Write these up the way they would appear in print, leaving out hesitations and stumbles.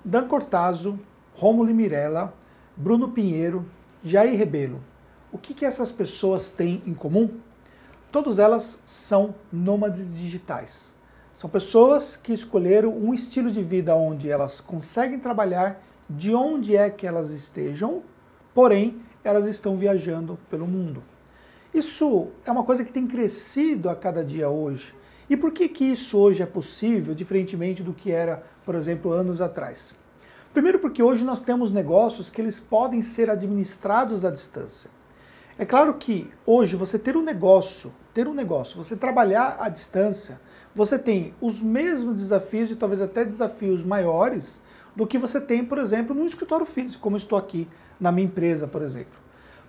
Dan Cortazzo, Rômulo Mirella, Bruno Pinheiro, Jair Rebelo. O que essas pessoas têm em comum? Todas elas são nômades digitais. São pessoas que escolheram um estilo de vida onde elas conseguem trabalhar de onde é que elas estejam, porém elas estão viajando pelo mundo. Isso é uma coisa que tem crescido a cada dia hoje. E por que isso hoje é possível, diferentemente do que era, por exemplo, anos atrás? Primeiro porque hoje nós temos negócios que eles podem ser administrados à distância. É claro que hoje você ter um negócio, você trabalhar à distância, você tem os mesmos desafios e talvez até desafios maiores do que você tem, por exemplo, num escritório físico, como eu estou aqui na minha empresa, por exemplo.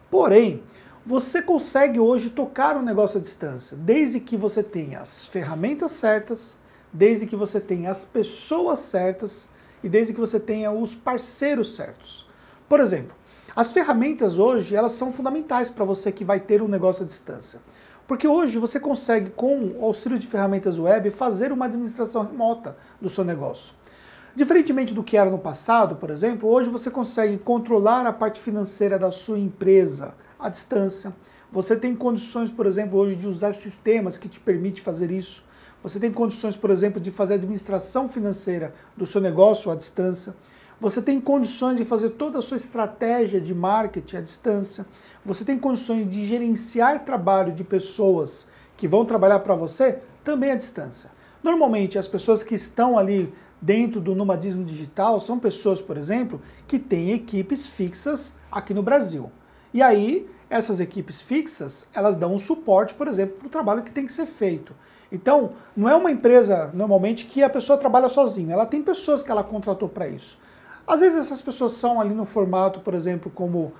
Porém, você consegue hoje tocar um negócio à distância, desde que você tenha as ferramentas certas, desde que você tenha as pessoas certas e desde que você tenha os parceiros certos. Por exemplo, as ferramentas hoje, elas são fundamentais para você que vai ter um negócio à distância. Porque hoje você consegue, com o auxílio de ferramentas web, fazer uma administração remota do seu negócio. Diferentemente do que era no passado, por exemplo, hoje você consegue controlar a parte financeira da sua empresa à distância. Você tem condições, por exemplo, hoje de usar sistemas que te permitem fazer isso. Você tem condições, por exemplo, de fazer a administração financeira do seu negócio à distância. Você tem condições de fazer toda a sua estratégia de marketing à distância. Você tem condições de gerenciar trabalho de pessoas que vão trabalhar para você também à distância. Normalmente, as pessoas que estão ali dentro do nomadismo digital são pessoas, por exemplo, que têm equipes fixas aqui no Brasil. E aí, essas equipes fixas, elas dão um suporte, por exemplo, para o trabalho que tem que ser feito. Então, não é uma empresa, normalmente, que a pessoa trabalha sozinha. Ela tem pessoas que ela contratou para isso. Às vezes essas pessoas são ali no formato, por exemplo, como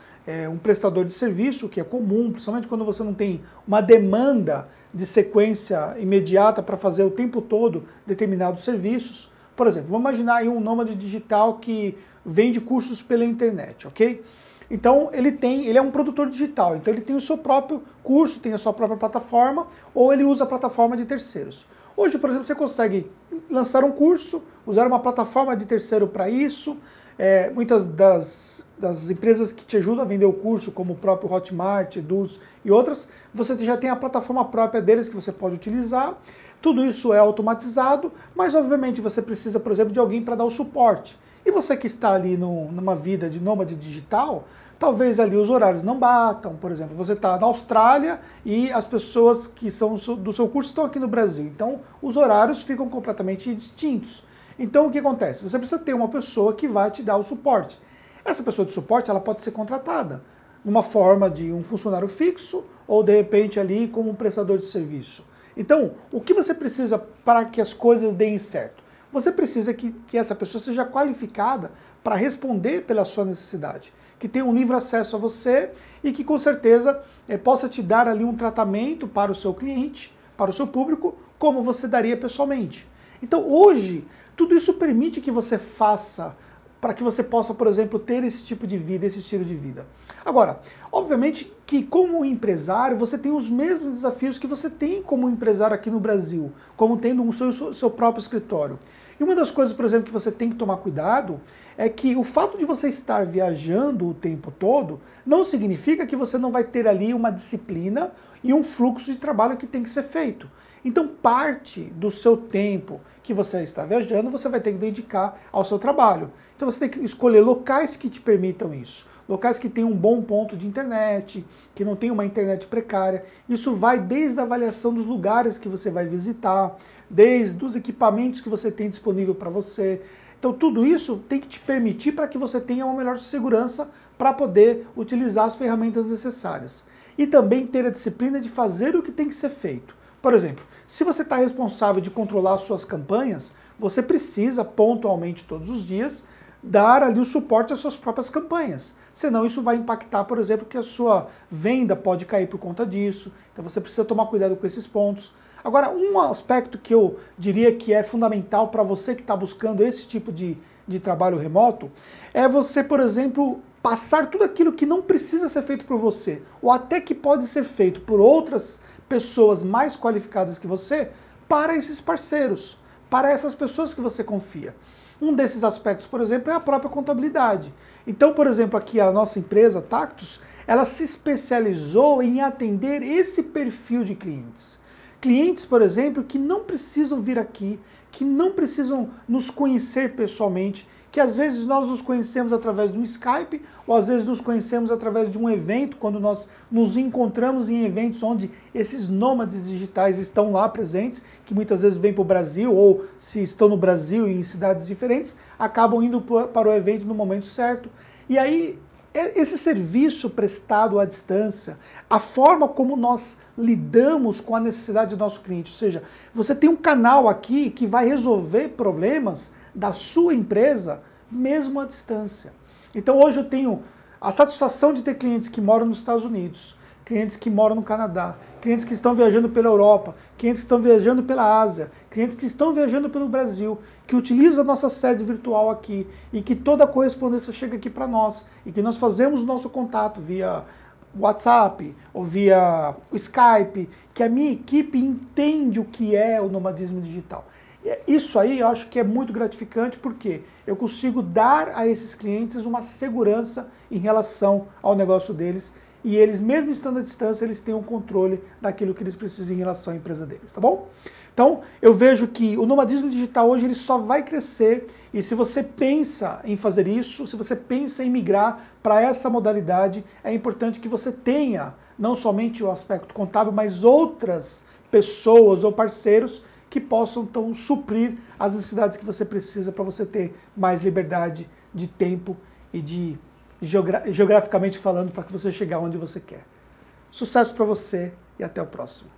um prestador de serviço, que é comum, principalmente quando você não tem uma demanda de sequência imediata para fazer o tempo todo determinados serviços. Por exemplo, vamos imaginar aí um nômade digital que vende cursos pela internet, ok? Então ele é um produtor digital, então ele tem o seu próprio curso, tem a sua própria plataforma, ou ele usa a plataforma de terceiros. Hoje, por exemplo, você consegue lançar um curso, usar uma plataforma de terceiro para isso. Muitas das empresas que te ajudam a vender o curso, como o próprio Hotmart, Eduz e outras, você já tem a plataforma própria deles que você pode utilizar. Tudo isso é automatizado, mas obviamente você precisa, por exemplo, de alguém para dar o suporte. E você que está ali numa vida de nômade digital, talvez ali os horários não batam. Por exemplo, você está na Austrália e as pessoas que são do seu curso estão aqui no Brasil. Então, os horários ficam completamente distintos. Então, o que acontece? Você precisa ter uma pessoa que vai te dar o suporte. Essa pessoa de suporte, ela pode ser contratada numa forma de um funcionário fixo ou, de repente, ali como um prestador de serviço. Então, o que você precisa para que as coisas deem certo? Você precisa que essa pessoa seja qualificada para responder pela sua necessidade, que tenha um livre acesso a você e que com certeza possa te dar ali um tratamento para o seu cliente, para o seu público, como você daria pessoalmente. Então hoje, tudo isso permite que você faça para que você possa, por exemplo, ter esse tipo de vida, esse estilo de vida. Agora, obviamente que como empresário, você tem os mesmos desafios que você tem como empresário aqui no Brasil, como tendo o seu próprio escritório. E uma das coisas, por exemplo, que você tem que tomar cuidado é que o fato de você estar viajando o tempo todo não significa que você não vai ter ali uma disciplina e um fluxo de trabalho que tem que ser feito. Então, parte do seu tempo que você está viajando, você vai ter que dedicar ao seu trabalho. Então, você tem que escolher locais que te permitam isso. Locais que tenham um bom ponto de internet, que não tenham uma internet precária. Isso vai desde a avaliação dos lugares que você vai visitar, desde os equipamentos que você tem disponível para você. Então, tudo isso tem que te permitir para que você tenha uma melhor segurança para poder utilizar as ferramentas necessárias. E também ter a disciplina de fazer o que tem que ser feito. Por exemplo, se você está responsável de controlar as suas campanhas, você precisa pontualmente todos os dias dar ali o suporte às suas próprias campanhas. Senão isso vai impactar, por exemplo, que a sua venda pode cair por conta disso. Então você precisa tomar cuidado com esses pontos. Agora, um aspecto que eu diria que é fundamental para você que está buscando esse tipo de trabalho remoto é você, por exemplo, passar tudo aquilo que não precisa ser feito por você, ou até que pode ser feito por outras pessoas mais qualificadas que você, para esses parceiros, para essas pessoas que você confia. Um desses aspectos, por exemplo, é a própria contabilidade. Então, por exemplo, aqui a nossa empresa, Tactus, ela se especializou em atender esse perfil de clientes. Clientes, por exemplo, que não precisam vir aqui, que não precisam nos conhecer pessoalmente, que às vezes nós nos conhecemos através de um Skype, ou às vezes nos conhecemos através de um evento, quando nós nos encontramos em eventos onde esses nômades digitais estão lá presentes, que muitas vezes vêm para o Brasil, ou se estão no Brasil em cidades diferentes, acabam indo para o evento no momento certo. E aí, esse serviço prestado à distância, a forma como nós lidamos com a necessidade do nosso cliente, ou seja, você tem um canal aqui que vai resolver problemas da sua empresa, mesmo à distância. Então hoje eu tenho a satisfação de ter clientes que moram nos Estados Unidos, clientes que moram no Canadá, clientes que estão viajando pela Europa, clientes que estão viajando pela Ásia, clientes que estão viajando pelo Brasil, que utilizam a nossa sede virtual aqui e que toda a correspondência chega aqui para nós e que nós fazemos o nosso contato via WhatsApp ou via o Skype, que a minha equipe entende o que é o nomadismo digital. Isso aí eu acho que é muito gratificante porque eu consigo dar a esses clientes uma segurança em relação ao negócio deles e eles, mesmo estando à distância, eles têm um controle daquilo que eles precisam em relação à empresa deles, tá bom? Então, eu vejo que o nomadismo digital hoje ele só vai crescer e se você pensa em fazer isso, se você pensa em migrar para essa modalidade, é importante que você tenha não somente o aspecto contábil, mas outras pessoas ou parceiros que possam então suprir as necessidades que você precisa para você ter mais liberdade de tempo e de geograficamente falando para que você chegar onde você quer. Sucesso para você e até o próximo.